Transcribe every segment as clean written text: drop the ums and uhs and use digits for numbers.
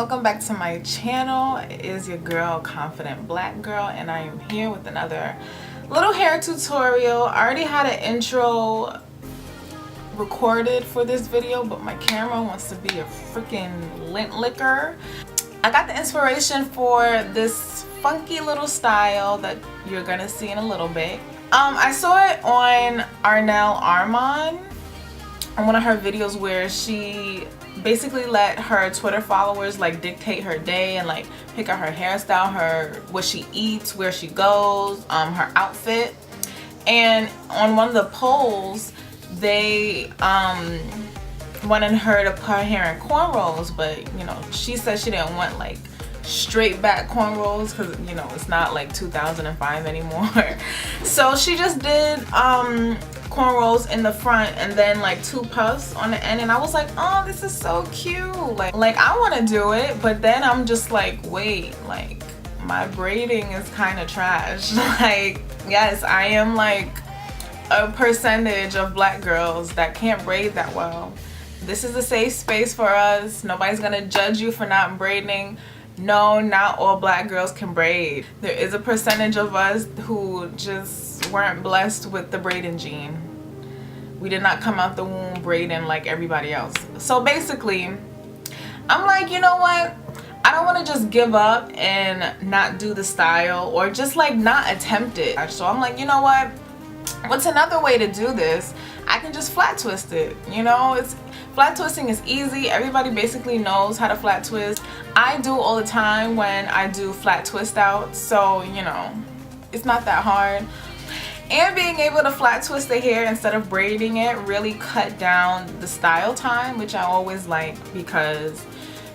welcome back to my channel. It is your girl, Confident Black Girl, and I am here with another little hair tutorial. I already had an intro recorded for this video, but my camera wants to be a freaking lint licker. I got the inspiration for this funky little style that you're gonna see in a little bit. I saw it on Arnell Armand on one of her videos where she basically let her Twitter followers like dictate her day and like pick out her hairstyle, what she eats, where she goes, her outfit. And on one of the polls, they wanted her to put her hair in cornrows, but you know, she said she didn't want like straight back cornrows because you know it's not like 2005 anymore. So she just did cornrows in the front and then like 2 puffs on the end, and I was like, oh, this is so cute. Like I want to do it, but then I'm just like, wait, like my braiding is kind of trash. Like, yes, I am like a percentage of black girls that can't braid that well. This is a safe space for us. Nobody's gonna judge you for not braiding. No, not all black girls can braid. There is a percentage of us who just weren't blessed with the braiding gene. We did not come out the womb braiding like everybody else. So basically, I'm like, you know what? I don't want to just give up and not do the style or just like not attempt it. So I'm like, you know what? What's another way to do this? I can just flat twist it. You know, flat twisting is easy. Everybody basically knows how to flat twist. I do all the time when I do flat twist out, so you know, it's not that hard. And being able to flat twist the hair instead of braiding it really cut down the style time, which I always like, because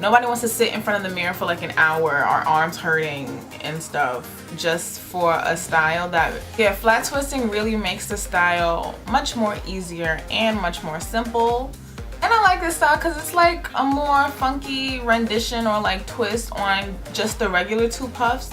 nobody wants to sit in front of the mirror for like an hour, our arms hurting and stuff, just for a style that, yeah, flat twisting really makes the style much more easier and much more simple. And I like this style because it's like a more funky rendition or like twist on just the regular 2 puffs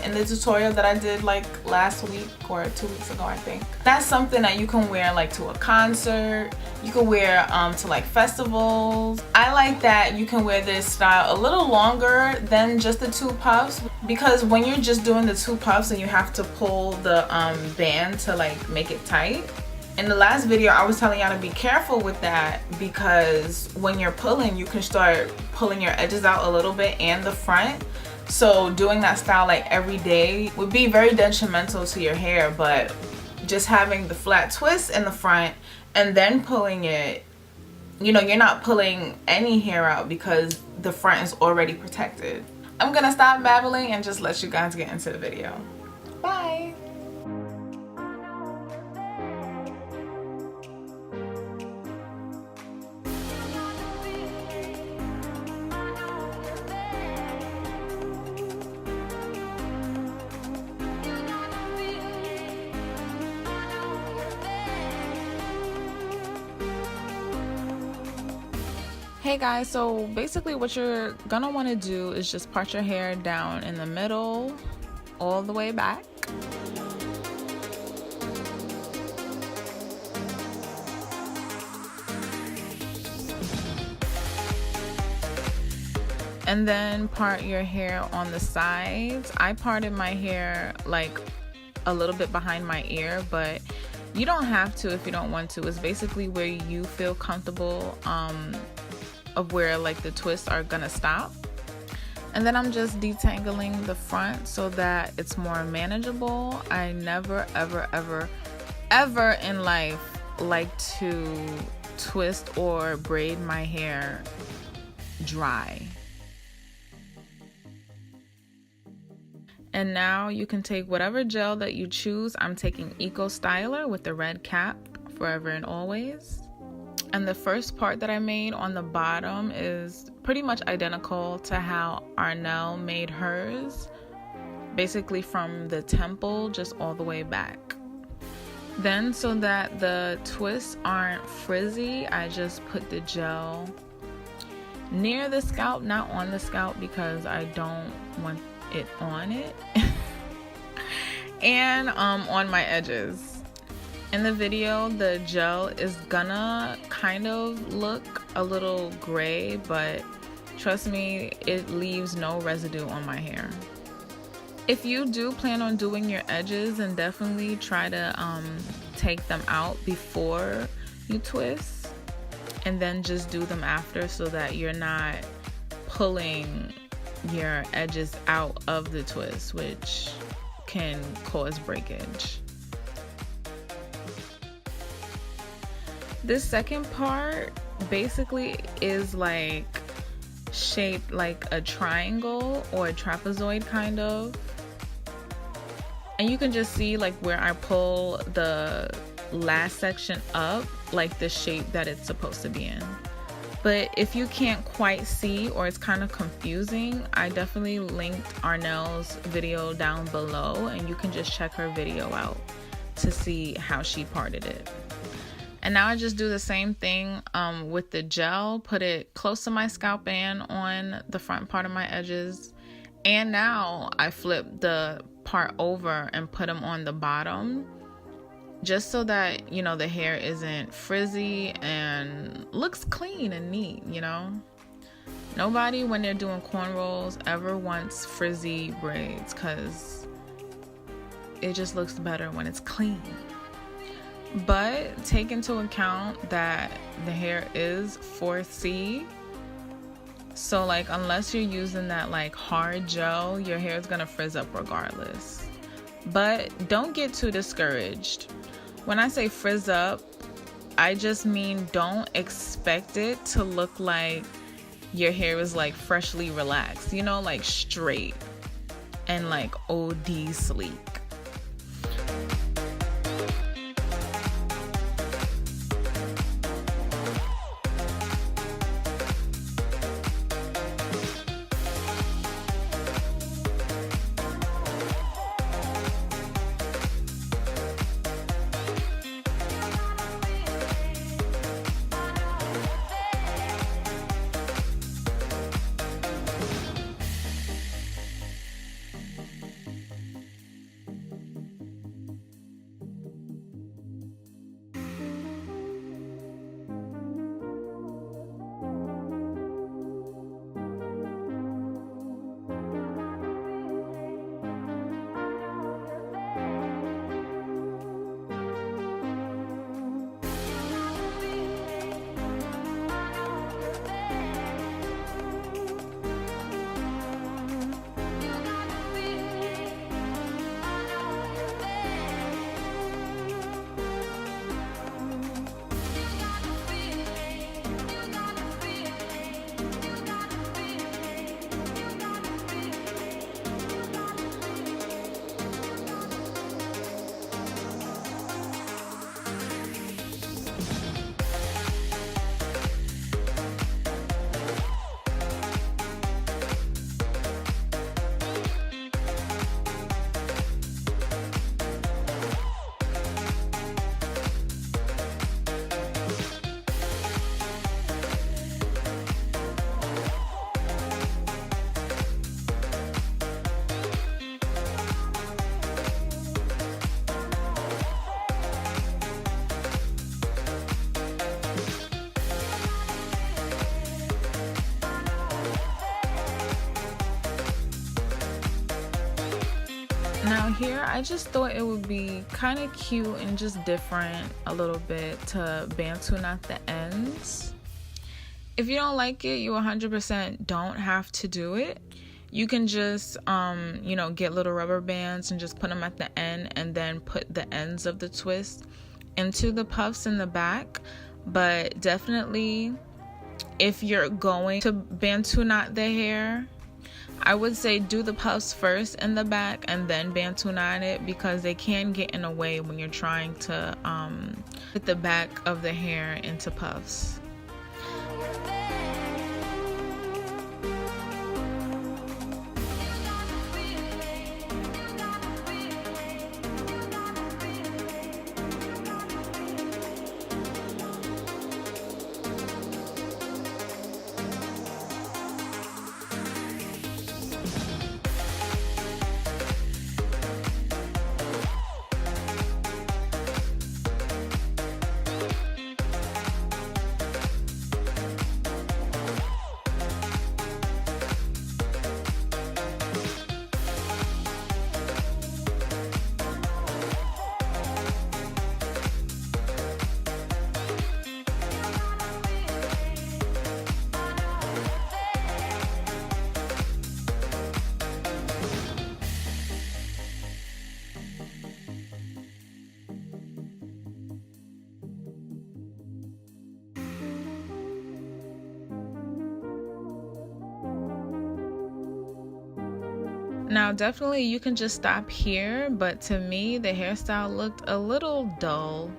in the tutorial that I did like last week or 2 weeks ago, I think. That's something that you can wear like to a concert. You can wear to like festivals. I like that you can wear this style a little longer than just the 2 puffs, because when you're just doing the 2 puffs and you have to pull the band to like make it tight. In the last video, I was telling y'all to be careful with that, because when you're pulling, you can start pulling your edges out a little bit and the front. So doing that style like every day would be very detrimental to your hair, but just having the flat twist in the front and then pulling it, you know, you're not pulling any hair out because the front is already protected. I'm gonna stop babbling and just let you guys get into the video. Bye. Hey guys, so basically what you're gonna want to do is just part your hair down in the middle all the way back. And then part your hair on the sides. I parted my hair like a little bit behind my ear, but you don't have to if you don't want to. It's basically where you feel comfortable of where like the twists are gonna stop. And then I'm just detangling the front so that it's more manageable. I never ever in life like to twist or braid my hair dry. And now you can take whatever gel that you choose. I'm taking Eco Styler with the red cap, forever and always. And the first part that I made on the bottom is pretty much identical to how Arnell made hers. Basically from the temple just all the way back. Then so that the twists aren't frizzy, I just put the gel near the scalp, not on the scalp because I don't want it on it. And on my edges. In the video, the gel is gonna kind of look a little gray, but Trust me, it leaves no residue on my hair. If you do plan on doing your edges, then definitely try to take them out before you twist, and then just do them after, so that you're not pulling your edges out of the twist, which can cause breakage. This second part basically is like shaped like a triangle or a trapezoid kind of, and you can just see like where I pull the last section up, like the shape that it's supposed to be in. But if you can't quite see, or it's kind of confusing, I definitely linked Arnell's video down below, and you can just check her video out to see how she parted it. And now I just do the same thing with the gel, put it close to my scalp band on the front part of my edges. And now I flip the part over and put them on the bottom, just so that, you know, the hair isn't frizzy and looks clean and neat, you know. Nobody, when they're doing cornrows, ever wants frizzy braids, because it just looks better when it's clean. But take into account that the hair is 4C, so like unless you're using that like hard gel, your hair is gonna frizz up regardless. But don't get too discouraged. When I say frizz up, I just mean don't expect it to look like your hair is like freshly relaxed, you know, like straight and like OD sleek. Now here, I just thought it would be kind of cute and just different a little bit to bantu knot the ends. If you don't like it, you 100% don't have to do it. You can just, you know, get little rubber bands and just put them at the end, and then put the ends of the twist into the puffs in the back. But definitely, if you're going to bantu knot the hair, I would say do the puffs first in the back and then bantu knot it, because they can get in the way when you're trying to put the back of the hair into puffs. Now, definitely you can just stop here, but to me, the hairstyle looked a little dull.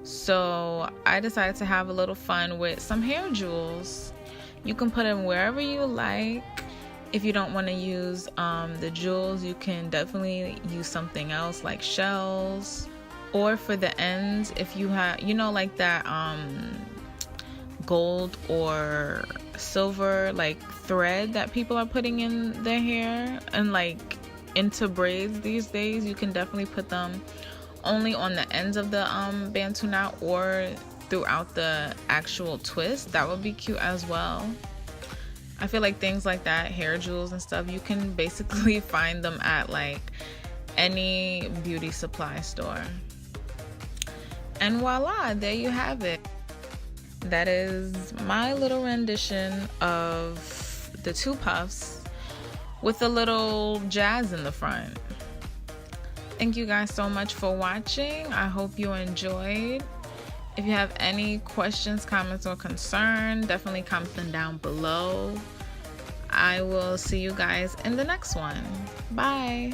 So I decided to have a little fun with some hair jewels. You can put them wherever you like. If you don't want to use the jewels, you can definitely use something else like shells. Or for the ends, if you have, you know, like that gold or silver like thread that people are putting in their hair and like into braids these days, you can definitely put them only on the ends of the bantu knot or throughout the actual twist. That would be cute as well. I feel like things like that, hair jewels and stuff, you can basically find them at like any beauty supply store. And voila, there you have it. That is my little rendition of the two puffs with a little jazz in the front. Thank you guys so much for watching. I hope you enjoyed. If you have any questions, comments, or concern, definitely comment them down below. I will see you guys in the next one. Bye.